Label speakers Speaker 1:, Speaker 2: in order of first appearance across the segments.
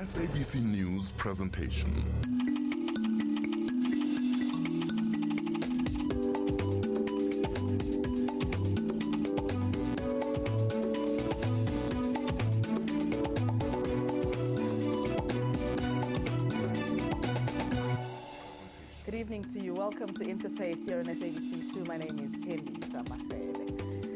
Speaker 1: SABC News presentation.
Speaker 2: Good evening to you. Welcome to Interface here on SABC2. My name is Humphrey.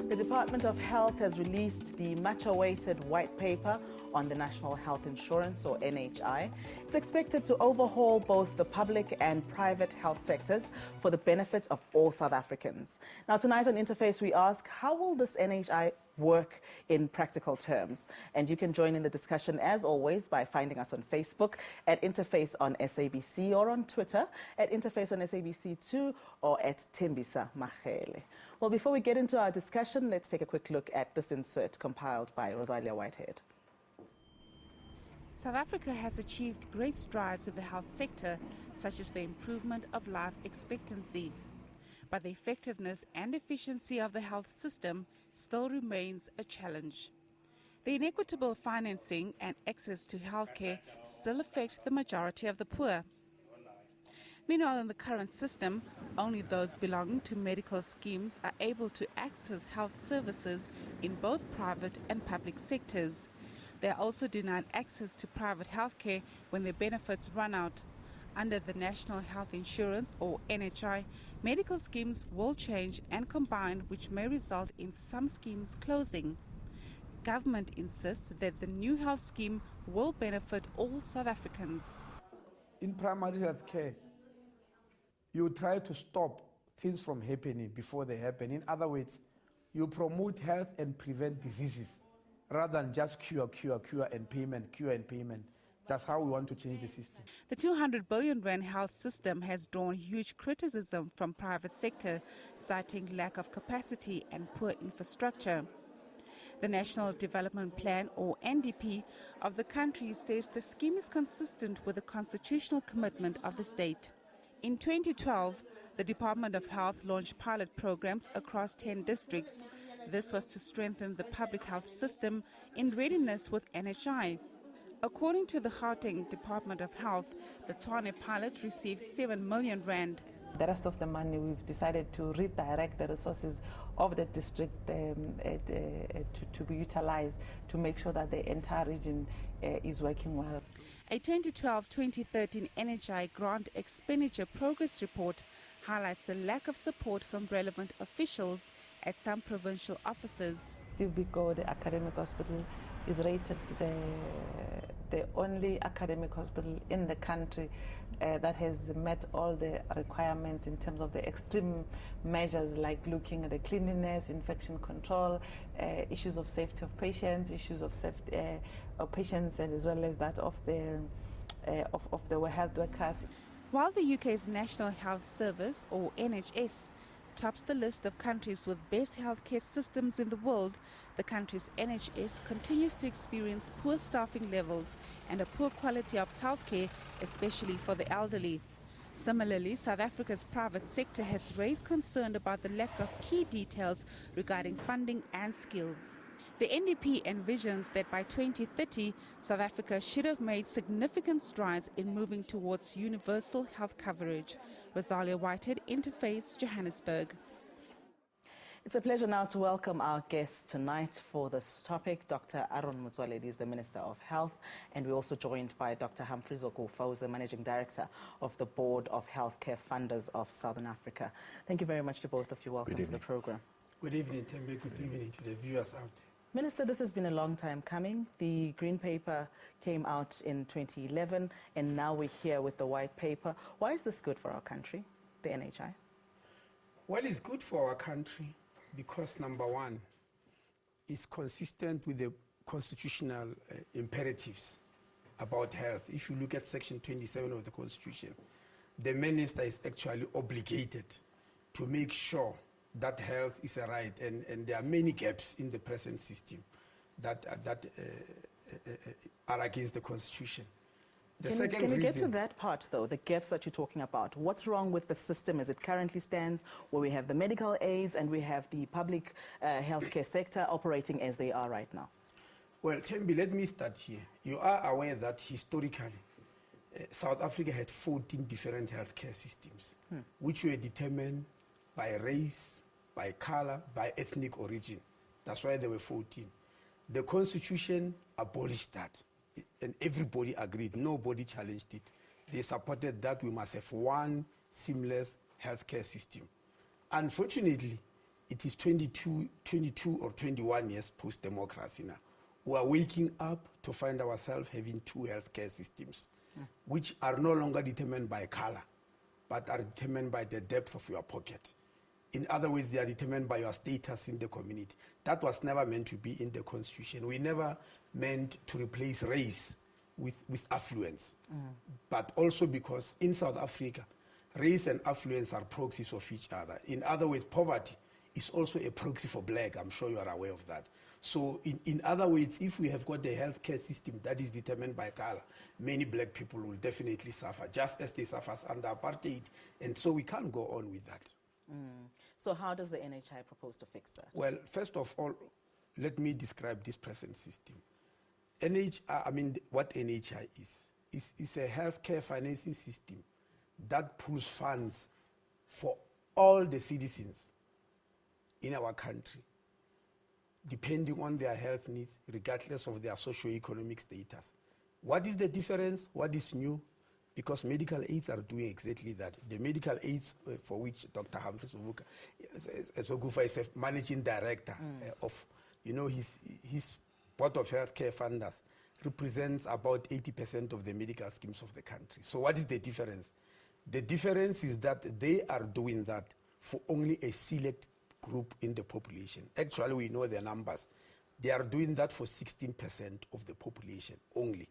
Speaker 2: The Department of Health has released the much-awaited white paper on the National Health Insurance, or NHI. It's expected to overhaul both the public and private health sectors for the benefit of all South Africans. Now, tonight on Interface, we ask, how will this NHI work in practical terms? And you can join in the discussion, as always, by finding us on Facebook at Interface on SABC, or on Twitter at Interface on SABC2, or at Tembisa Mahele. Well, before we get into our discussion, let's take a quick look at this insert compiled by Rosalia Whitehead.
Speaker 3: South Africa has achieved great strides in the health sector, such as the improvement of life expectancy. But the effectiveness and efficiency of the health system still remains a challenge. The inequitable financing and access to healthcare still affect the majority of the poor. Meanwhile, in the current system, only those belonging to medical schemes are able to access health services in both private and public sectors. They are also denied access to private healthcare when their benefits run out. Under the National Health Insurance, or NHI, medical schemes will change and combine, which may result in some schemes closing. Government insists that the new health scheme will benefit all South Africans.
Speaker 4: In primary health care, you try to stop things from happening before they happen. In other words, you promote health and prevent diseases rather than just cure and payment. That's how we want to change the system.
Speaker 3: The 200 billion rand health system has drawn huge criticism from private sector, citing lack of capacity and poor infrastructure. The National Development Plan, or NDP, of the country says the scheme is consistent with the constitutional commitment of the state. In 2012, the Department of Health launched pilot programs across 10 districts. This was to strengthen the public health system in readiness with NHI. According to the Gauteng Department of Health, the Tshwane pilot received 7 million rand.
Speaker 2: The rest of the money, we've decided to redirect the resources of the district to be utilized to make sure that the entire region is working well.
Speaker 3: A 2012-2013 NHI grant expenditure progress report highlights the lack of support from relevant officials at some provincial offices.
Speaker 2: Steve Biko, the academic hospital, is rated the only academic hospital in the country that has met all the requirements in terms of the extreme measures, like looking at the cleanliness, infection control, issues of safety of patients, issues of safety of patients, and as well as that of the health workers.
Speaker 3: While the UK's National Health Service, or NHS, tops the list of countries with best healthcare systems in the world, the country's NHS continues to experience poor staffing levels and a poor quality of healthcare, especially for the elderly. Similarly, South Africa's private sector has raised concern about the lack of key details regarding funding and skills. The NDP envisions that by 2030, South Africa should have made significant strides in moving towards universal health coverage. Rosalia Whitehead, Interface, Johannesburg.
Speaker 2: It's a pleasure now to welcome our guest tonight for this topic. Dr Aaron Motsoaledi is the Minister of Health, and we're also joined by Dr Humphrey Zokufa, who is the Managing Director of the Board of Healthcare Funders of Southern Africa. Thank you very much to both of you. Welcome to the program.
Speaker 4: Good evening, Tembe. Good evening to the viewers out there.
Speaker 2: Minister, this has been a long time coming. The Green Paper came out in 2011, and now we're here with the White Paper. Why is this good for our country, the NHI?
Speaker 4: Well, it's good for our country because, number one, it's consistent with the constitutional imperatives about health. If you look at Section 27 of the Constitution, the minister is actually obligated to make sure that health is a right, and there are many gaps in the present system that are against the Constitution.
Speaker 2: Can we get to that part, though, the gaps that you're talking about? What's wrong with the system as it currently stands, where we have the medical aids and we have the public healthcare sector operating as they are right now?
Speaker 4: Well, Tembi, let me start here. You are aware that historically, South Africa had 14 different healthcare systems, which were determined by race, by color, by ethnic origin. That's why there were 14. The Constitution abolished that, and everybody agreed. Nobody challenged it. They supported that we must have one seamless healthcare system. Unfortunately, it is 22 or 21 years post-democracy now. We are waking up to find ourselves having two healthcare systems, which are no longer determined by color, but are determined by the depth of your pocket. In other words, they are determined by your status in the community. That was never meant to be in the Constitution. We never meant to replace race with affluence. But also because in South Africa, race and affluence are proxies of each other. In other words, poverty is also a proxy for black. I'm sure you are aware of that. So in other words, if we have got a healthcare system that is determined by color, many black people will definitely suffer, just as they suffer under apartheid. And so we can't go on with that.
Speaker 2: So how does the NHI propose to fix that?
Speaker 4: Well, first of all, let me describe this present system. What NHI is a healthcare financing system that pools funds for all the citizens in our country, depending on their health needs, regardless of their socio-economic status. What is the difference? What is new? Because medical aids are doing exactly that. The medical aids for which Dr. Humphrey Zokufa is a managing director of, his board of healthcare funders represents about 80% of the medical schemes of the country. So what is the difference? The difference is that they are doing that for only a select group in the population. Actually, we know the numbers. They are doing that for 16% of the population only.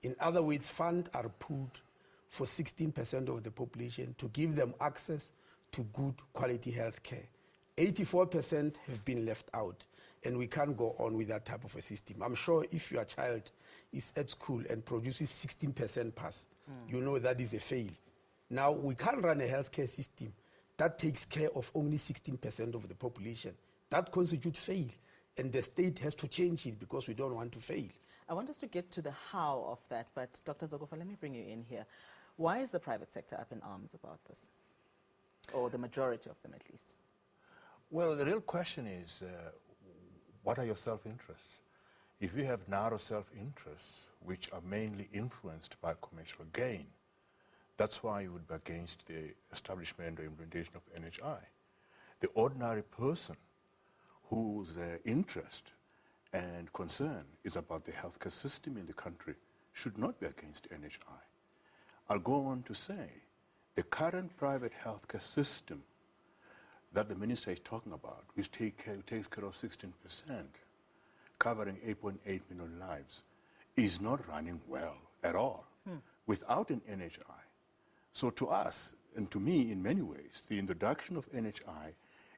Speaker 4: In other words, funds are pooled for 16% of the population to give them access to good quality health care. 84% have been left out, and we can't go on with that type of a system. I'm sure if your child is at school and produces 16% pass, you know that is a fail. Now, we can't run a healthcare system that takes care of only 16% of the population. That constitutes fail, and the state has to change it because we don't want to fail.
Speaker 2: I want us to get to the how of that, but Dr. Zokufa, let me bring you in here. Why is the private sector up in arms about this? Or the majority of them, at least?
Speaker 5: Well, the real question is, what are your self-interests? If you have narrow self-interests, which are mainly influenced by commercial gain, that's why you would be against the establishment or implementation of NHI. The ordinary person whose interest and concern is about the healthcare system in the country should not be against NHI. I'll go on to say the current private healthcare system that the minister is talking about, which takes care of 16%, covering 8.8 million lives, is not running well at all without an NHI. So to us, and to me in many ways, the introduction of NHI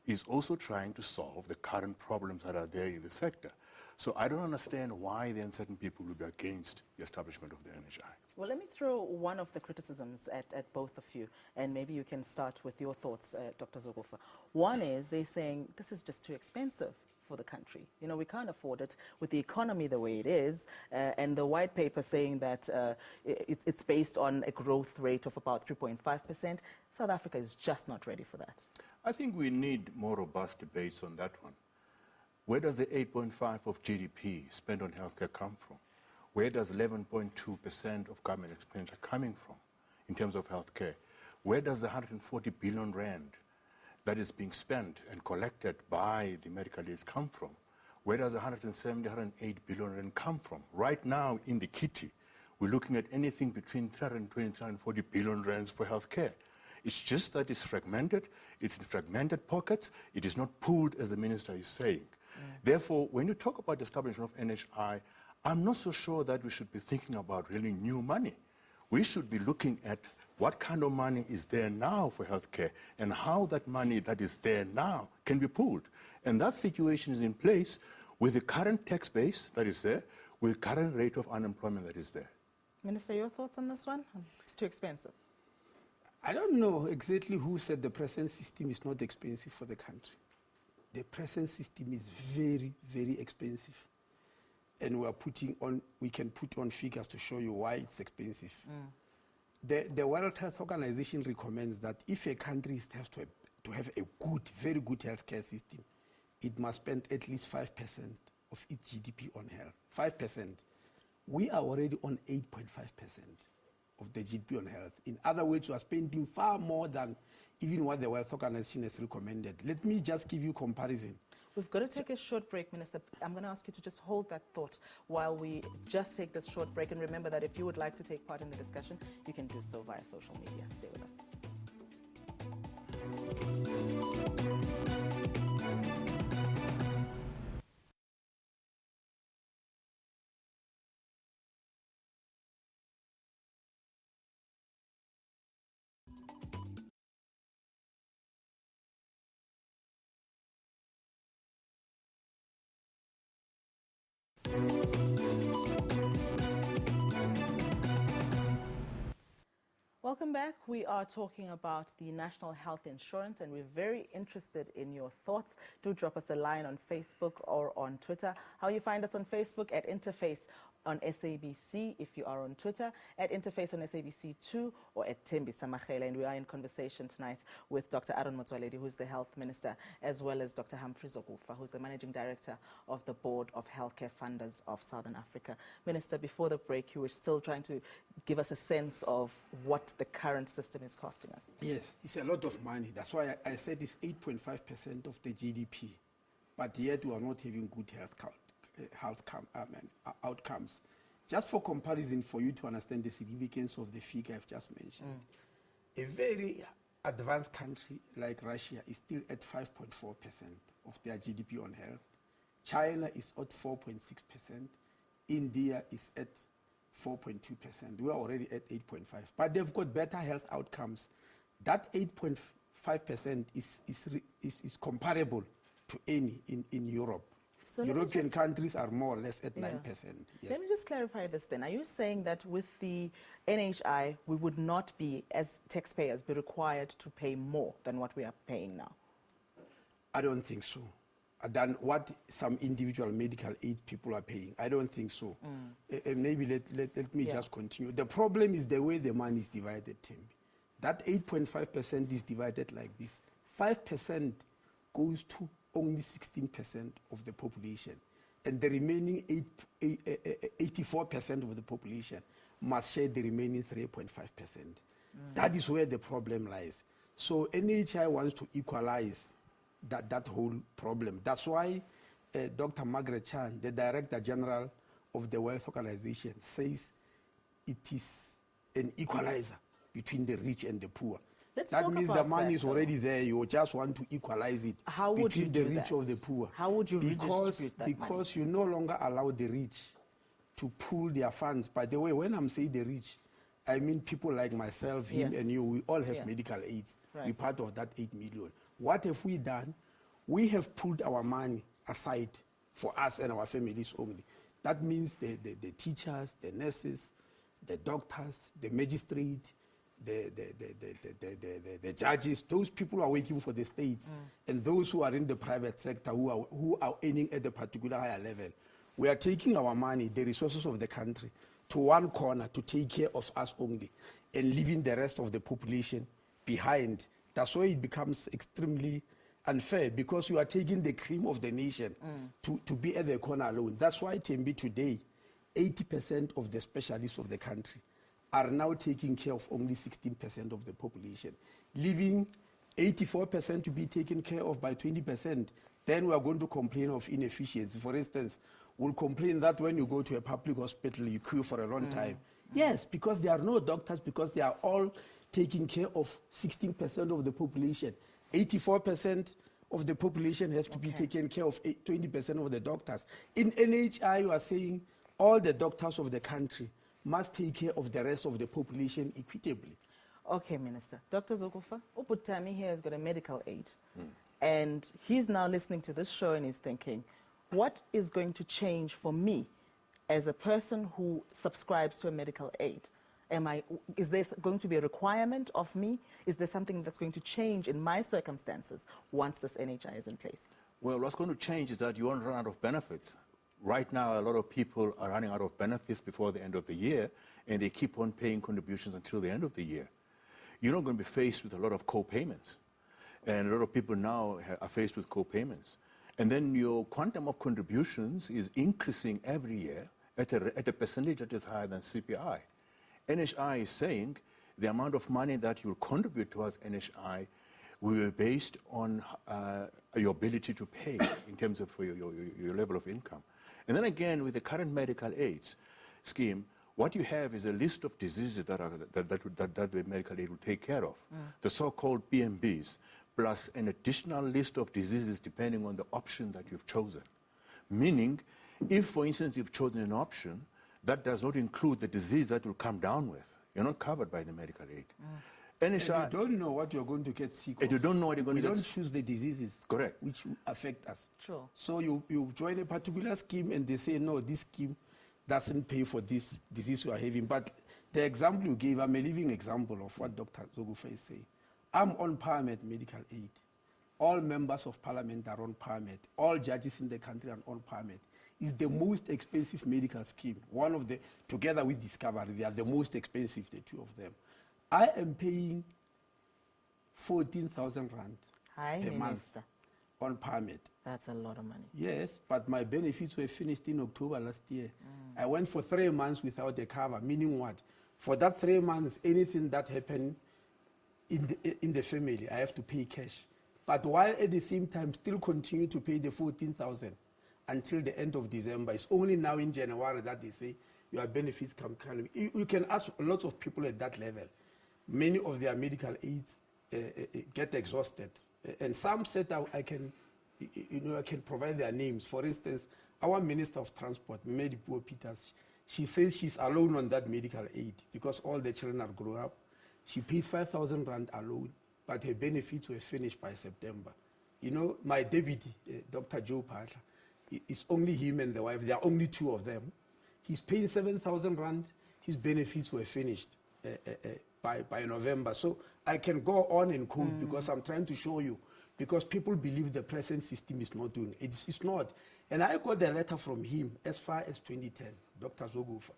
Speaker 5: is also trying to solve the current problems that are there in the sector. So I don't understand why then certain people will be against the establishment of the NHI.
Speaker 2: Well, let me throw one of the criticisms at both of you, and maybe you can start with your thoughts, Dr. Zokufa. One is they're saying this is just too expensive for the country. You know, we can't afford it with the economy the way it is, and the white paper saying that it's based on a growth rate of about 3.5%. South Africa is just not ready for that.
Speaker 5: I think we need more robust debates on that one. Where does the 8.5% of GDP spent on healthcare come from? Where does 11.2% of government expenditure coming from in terms of healthcare? Where does the 140 billion rand that is being spent and collected by the medical aids come from? Where does 170, 108 billion rand come from? Right now in the kitty, we're looking at anything between 320, 340 billion rands for healthcare. It's just that it's fragmented, it's in fragmented pockets, it is not pooled as the minister is saying. Therefore, when you talk about the establishment of NHI, I'm not so sure that we should be thinking about really new money. We should be looking at what kind of money is there now for healthcare and how that money that is there now can be pooled. And that situation is in place with the current tax base that is there, with the current rate of unemployment that is there.
Speaker 2: Minister, your thoughts on this one? It's too expensive.
Speaker 4: I don't know exactly who said the present system is not expensive for the country. The present system is very, very expensive. and we can put on figures to show you why it's expensive. The World Health Organization recommends that if a country has to have a very good healthcare system, it must spend at least 5% of its GDP on health. 5%. We are already on 8.5% of the GDP on health. In other words, we are spending far more than even what the World Health Organization has recommended. Let me just give you comparison.
Speaker 2: We've got to take a short break, Minister. I'm going to ask you to just hold that thought while we just take this short break. And remember that if you would like to take part in the discussion, you can do so via social media. Stay with us. Welcome back. We are talking about the National Health Insurance, and we're very interested in your thoughts. Do drop us a line on Facebook or on Twitter. How you find us on Facebook at Interface on SABC, if you are on Twitter, at Interface on SABC2, or at Thembi Samachele. And we are in conversation tonight with Dr. Aaron Motsoaledi, who's the Health Minister, as well as Dr. Humphrey Zokufa, who's the Managing Director of the Board of Healthcare Funders of Southern Africa. Minister, before the break, you were still trying to give us a sense of what the current system is costing us.
Speaker 4: Yes, it's a lot of money. That's why I said it's 8.5% of the GDP. But yet we are not having good outcomes. Just for comparison, for you to understand the significance of the figure I've just mentioned, a very advanced country like Russia is still at 5.4% of their GDP on health. China is at 4.6%. India is at 4.2%. We are already at 8.5%. But they've got better health outcomes. That 8.5% is comparable to any in Europe. So European countries are more or less at 9%. Yes.
Speaker 2: Let me just clarify this then. Are you saying that with the NHI, we would not be, as taxpayers, be required to pay more than what we are paying now?
Speaker 4: I don't think so. Than what some individual medical aid people are paying. I don't think so. Maybe let me just continue. The problem is the way the money is divided, Thembi. That 8.5% is divided like this. 5% goes to only 16% of the population. And the remaining 84% of the population must share the remaining 3.5%. That is where the problem lies. So NHI wants to equalize that whole problem. That's why Dr. Margaret Chan, the Director General of the World Health Organization, says it is an equalizer between the rich and the poor. That means the money is already there. You just want to equalize it between the rich and the poor.
Speaker 2: How would you redistribute that
Speaker 4: Because you no longer allow the rich to pool their funds. By the way, when I'm saying the rich, I mean people like myself, him and you. We all have medical aids. We're part of that 8 million. What have we done? We have pulled our money aside for us and our families only. That means the teachers, the nurses, the doctors, the magistrate, the judges, those people who are working for the states, and those who are in the private sector who are earning at a particular higher level. We are taking our money, the resources of the country, to one corner to take care of us only, and leaving the rest of the population behind. That's why it becomes extremely unfair, because you are taking the cream of the nation to be at the corner alone. That's why, Thembi, today, 80% of the specialists of the country are now taking care of only 16% of the population, leaving 84% to be taken care of by 20%. Then we are going to complain of inefficiency. For instance, we'll complain that when you go to a public hospital, you queue for a long time. Yes, because there are no doctors, because they are all taking care of 16% of the population. 84% of the population has to be taken care of 20% of the doctors. In NHI, you are saying all the doctors of the country must take care of the rest of the population equitably.
Speaker 2: Okay, Minister. Dr. Zokufa, Uputami here has got a medical aid. And he's now listening to this show and he's thinking, what is going to change for me as a person who subscribes to a medical aid? Is there going to be a requirement of me? Is there something that's going to change in my circumstances once this NHI is in place?
Speaker 5: Well, what's going to change is that you won't run out of benefits. right now, a lot of people are running out of benefits before the end of the year, and they keep on paying contributions until the end of the year. You're not going to be faced with a lot of co-payments. And a lot of people now are faced with co-payments. And then your quantum of contributions is increasing every year at a percentage that is higher than CPI. NHI is saying the amount of money that you'll contribute towards NHI will be based on your ability to pay in terms of your level of income. And then again, with the current medical aid scheme, what you have is a list of diseases that the medical aid will take care of, the so-called PMBs, plus an additional list of diseases depending on the option that you've chosen. Meaning, if, for instance, you've chosen an option, that does not include the disease that will come down with. You're not covered by the medical aid. NHI,
Speaker 4: and you don't know what you're going to get sick of.
Speaker 5: And you don't know what you're going to get.
Speaker 4: We don't choose the diseases
Speaker 5: Correct.
Speaker 4: which affect us.
Speaker 2: Sure.
Speaker 4: So you join a particular scheme and they say, no, this scheme doesn't pay for this disease you are having. But the example you gave, I'm a living example of what Dr. Zokufa is saying. I'm on PARMED medical aid. All members of parliament are on PARMED. All judges in the country are on PARMED. It's the most expensive medical scheme. One of the, together with Discovery, they are the most expensive, the two of them. I am paying 14,000 rand
Speaker 2: Hi,
Speaker 4: per
Speaker 2: Minister.
Speaker 4: month on PARMED.
Speaker 2: That's a lot of money.
Speaker 4: Yes, but my benefits were finished in October last year. I went for 3 months without a cover, meaning what? For that 3 months, anything that happened in the family, I have to pay cash. But while at the same time still continue to pay the 14,000 until the end of December. It's only now in January that they say your benefits come. You can ask lots of people at that level. Many of their medical aids get exhausted. And some said I can provide their names. For instance, our Minister of Transport, Mary Peters, she says she's alone on that medical aid because all the children are grown up. She pays 5,000 rand alone, but her benefits were finished by September. You know, my deputy, Dr. Joe Patla, it's only him and the wife. There are only two of them. He's paying 7,000 rand. His benefits were finished by November. So I can go on and quote because I'm trying to show you, because people believe the present system is not doing it. It's not. And I got a letter from him as far as 2010, Dr. Zokufa,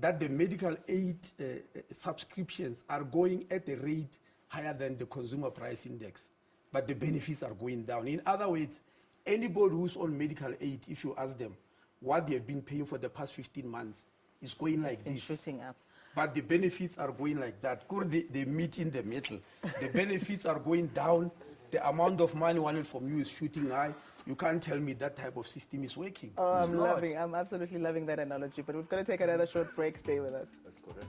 Speaker 4: that the medical aid subscriptions are going at a rate higher than the consumer price index, but the benefits are going down. In other words, anybody who's on medical aid, if you ask them what they have been paying for the past 15 months, is going like this.
Speaker 2: Shooting up.
Speaker 4: But the benefits are going like that. They meet in the middle. The benefits are going down. The amount of money wanted from you is shooting high. You can't tell me that type of system is working.
Speaker 2: Oh,
Speaker 4: It's not.
Speaker 2: I'm absolutely loving that analogy. But we've got to take another short break. Stay with us.
Speaker 5: That's correct.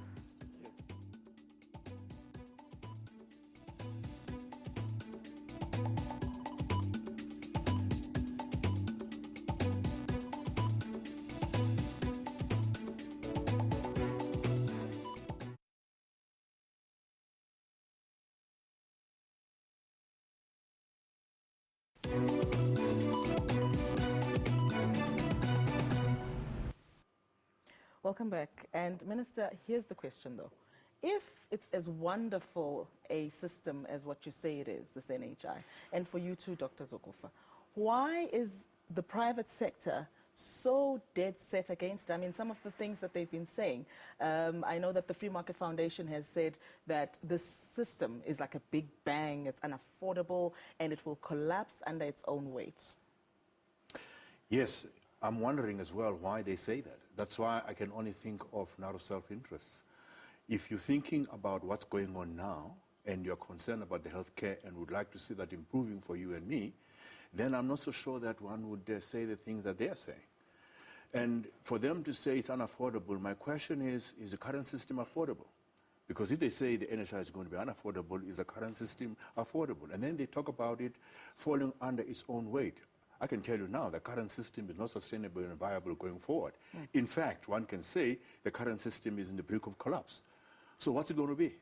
Speaker 2: Welcome back. And Minister, here's the question though. If it's as wonderful a system as what you say it is, this NHI, and for you too, Dr. Zokufa, why is the private sector so dead set against it? I mean, some of the things that they've been saying, I know that the Free Market Foundation has said that this system is like a big bang, it's unaffordable, and it will collapse under its own weight.
Speaker 5: Yes, I'm wondering as well why they say that. That's why I can only think of narrow self-interest. If you're thinking about what's going on now and you're concerned about the healthcare and would like to see that improving for you and me, then I'm not so sure that one would dare say the things that they're saying. And for them to say it's unaffordable, my question is the current system affordable? Because if they say the NHI is going to be unaffordable, is the current system affordable? And then they talk about it falling under its own weight. I can tell you now the current system is not sustainable and viable going forward. In fact, one can say the current system is in the brink of collapse. So what's it going to be?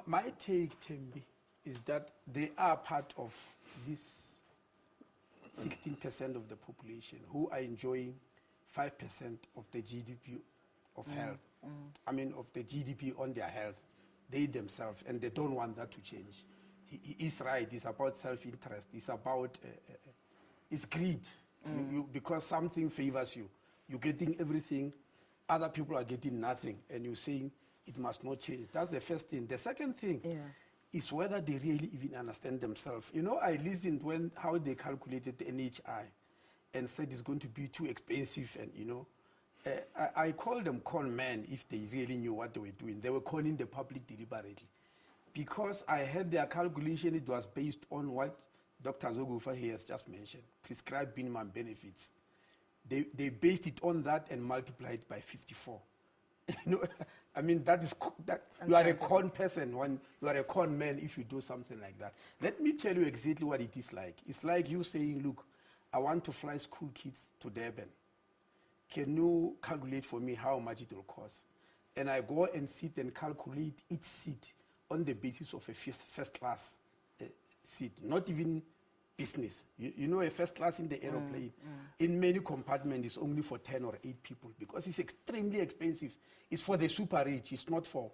Speaker 4: My take, Tembi, is that they are part of this 16% of the population who are enjoying 5% of the GDP of health. I mean, of the GDP on their health, they themselves, and they don't want that to change. He is right. It's about self-interest. It's about it's greed. Because something favors you. You're getting everything, other people are getting nothing, and you're saying it must not change. That's the first thing. The second thing is whether they really even understand themselves. You know, I listened when how they calculated the NHI and said it's going to be too expensive, and you know, I call them con men if they really knew what they were doing. They were conning the public deliberately. Because I heard their calculation, it was based on what Dr. Zokufa here has just mentioned, prescribed minimum benefits. They based it on that and multiplied by 54. You know, I mean, that you are a con person when you are a con man if you do something like that. Let me tell you exactly what it is like. It's like you saying, look, I want to fly school kids to Durban. Can you calculate for me how much it will cost? And I go and sit and calculate each seat on the basis of a first class seat, not even business. You know, a first class in the aeroplane, in many compartments, is only for 10 or 8 people because it's extremely expensive. It's for the super rich. It's not for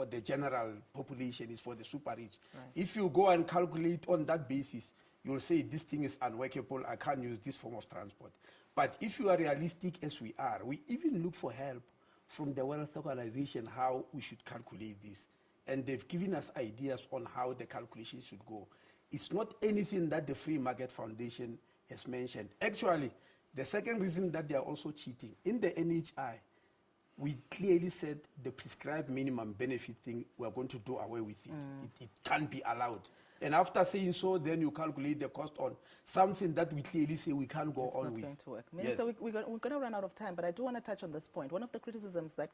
Speaker 4: the general population. It's for the super rich. Right. If you go and calculate on that basis, you'll say this thing is unworkable. I can't use this form of transport. But if you are realistic as we are, we even look for help from the World Health Organization how we should calculate this. And they've given us ideas on how the calculation should go. It's not anything that the Free Market Foundation has mentioned. Actually, the second reason that they are also cheating, in the NHI, we clearly said the prescribed minimum benefit thing, we're going to do away with it. It can't be allowed. And after saying so, then you calculate the cost on something that we clearly say we can't go on with.
Speaker 2: It's not going to work. Minister, yes. We're going to run out of time, but I do want to touch on this point. One of the criticisms that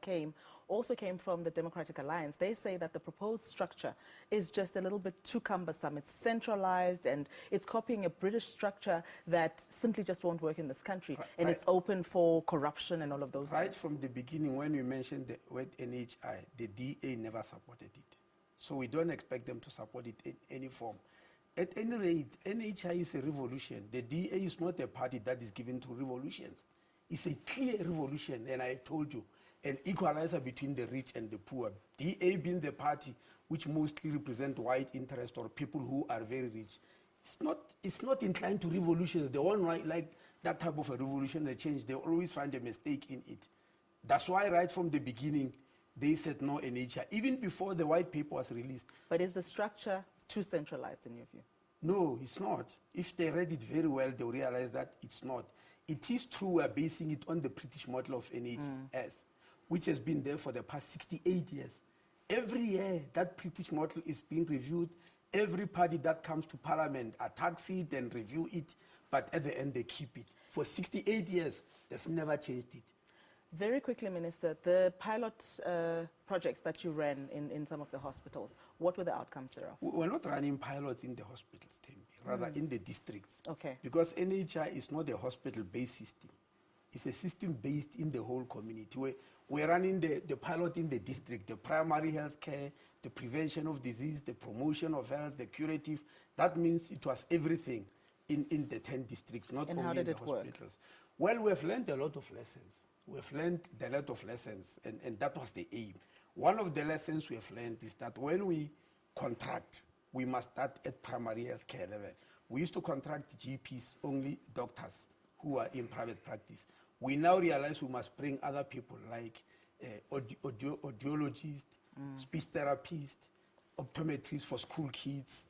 Speaker 2: also came from the Democratic Alliance. They say that the proposed structure is just a little bit too cumbersome. It's centralized and it's copying a British structure that simply just won't work in this country. And it's open for corruption and all of those things.
Speaker 4: Right from the beginning, when you mentioned the word NHI, the DA never supported it. So we don't expect them to support it in any form. At any rate, NHI is a revolution. The DA is not a party that is given to revolutions. It's a clear revolution, and I told you, an equalizer between the rich and the poor. DA being the party which mostly represent white interest or people who are very rich. It's not inclined to revolutions. They won't like that type of a revolutionary change. They always find a mistake in it. That's why right from the beginning, they said no NHI, even before the white paper was released.
Speaker 2: But is the structure too centralized in your view?
Speaker 4: No, it's not. If they read it very well, they'll realize that it's not. It is true we're basing it on the British model of NHS, which has been there for the past 68 years. Every year, that British model is being reviewed. Every party that comes to Parliament attacks it and review it, but at the end, they keep it. For 68 years, they've never changed it.
Speaker 2: Very quickly, Minister, the pilot projects that you ran in some of the hospitals, what were the outcomes thereof?
Speaker 4: We're not running pilots in the hospitals, rather in the districts.
Speaker 2: Okay.
Speaker 4: Because NHI is not a hospital-based system. It's a system based in the whole community. We're running the pilot in the district, the primary health care, the prevention of disease, the promotion of health, the curative. That means it was everything in the 10 districts, not only in the hospitals. Well, we've learned a lot of lessons. We've learned a lot of lessons, and that was the aim. One of the lessons we have learned is that when we contract, we must start at primary health care level. We used to contract GPs, only doctors who are in private practice. We now realize we must bring other people like audiologists, speech therapists, optometrists for school kids,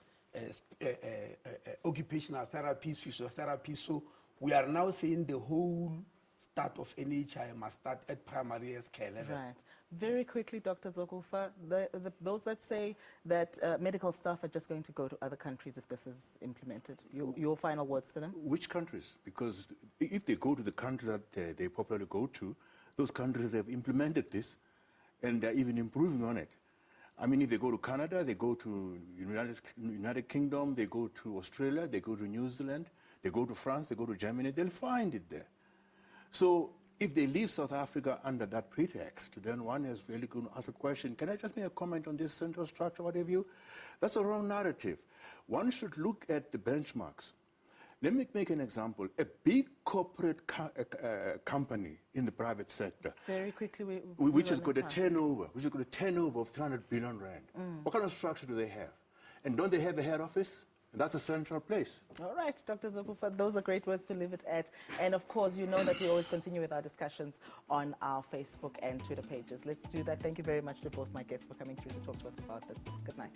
Speaker 4: occupational therapists, physiotherapists. So we are now saying the whole start of NHI must start at primary health care level.
Speaker 2: Right. Very quickly, Dr. Zokufa, those that say that medical staff are just going to go to other countries if this is implemented, your final words for them?
Speaker 5: Which countries? Because if they go to the countries that they popularly go to, those countries have implemented this and they're even improving on it. I mean, if they go to Canada, they go to United Kingdom, they go to Australia, they go to New Zealand, they go to France, they go to Germany, they'll find it there. So if they leave South Africa under that pretext, then one is really going to ask a question, can I just make a comment on this central structure, what have you? That's a wrong narrative. One should look at the benchmarks. Let me make an example. A big corporate company in the private sector,
Speaker 2: very quickly,
Speaker 5: which has got a turnover, of 300 billion rand. What kind of structure do they have? And don't they have a head office? And that's a central place.
Speaker 2: All right, Dr. Zokufa, those are great words to leave it at. And of course, you know that we always continue with our discussions on our Facebook and Twitter pages. Let's do that. Thank you very much to both my guests for coming through to talk to us about this. Good night.